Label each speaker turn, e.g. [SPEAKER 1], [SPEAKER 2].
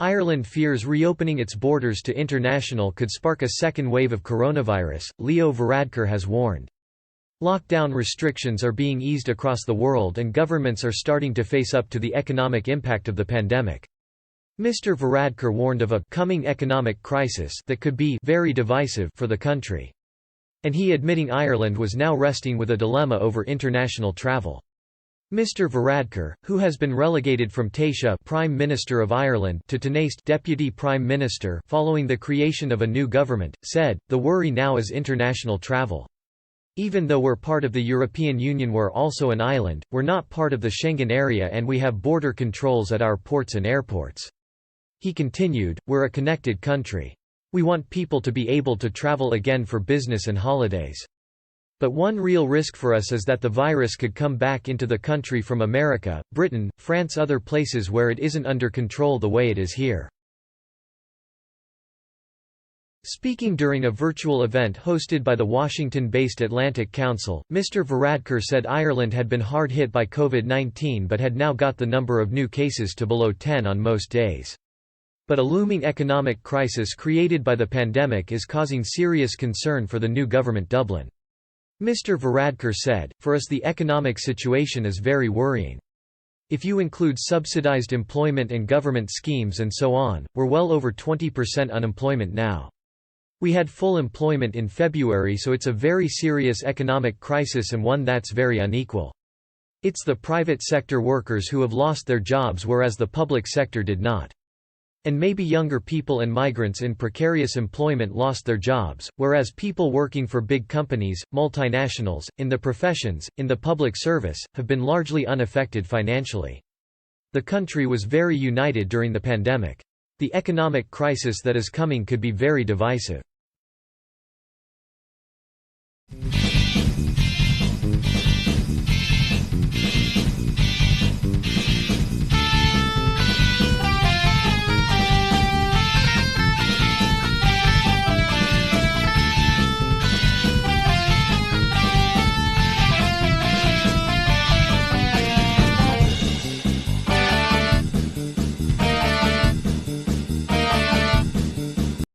[SPEAKER 1] Ireland fears reopening its borders to international could spark a second wave of coronavirus, Leo Varadkar has warned. Lockdown restrictions are being eased across the world and governments are starting to face up to the economic impact of the pandemic. Mr. Varadkar warned of a coming economic crisis that could be very divisive for the country. And he admitting Ireland was now wrestling with a dilemma over international travel. Mr. Varadkar, who has been relegated from Taoiseach Prime Minister of Ireland to Tánaiste Deputy Prime Minister following the creation of a new government, said, "The worry now is international travel. Even though we're part of the European Union, we're also an island, we're not part of the Schengen area and we have border controls at our ports and airports." He continued, "We're a connected country. We want people to be able to travel again for business and holidays. But one real risk for us is that the virus could come back into the country from America, Britain, France, other places where it isn't under control the way it is here." Speaking during a virtual event hosted by the Washington-based Atlantic Council, Mr. Varadkar said Ireland had been hard hit by COVID-19 but had now got the number of new cases to below 10 on most days. But a looming economic crisis created by the pandemic is causing serious concern for the new government Dublin. Mr. Varadkar said, "For us the economic situation is very worrying. If you include subsidized employment and government schemes and so on, we're well over 20% unemployment now. We had full employment in February, so it's a very serious economic crisis and one that's very unequal. It's the private sector workers who have lost their jobs whereas the public sector did not. And maybe younger people and migrants in precarious employment lost their jobs, whereas people working for big companies, multinationals, in the professions, in the public service, have been largely unaffected financially. The country was very united during the pandemic. The economic crisis that is coming could be very divisive.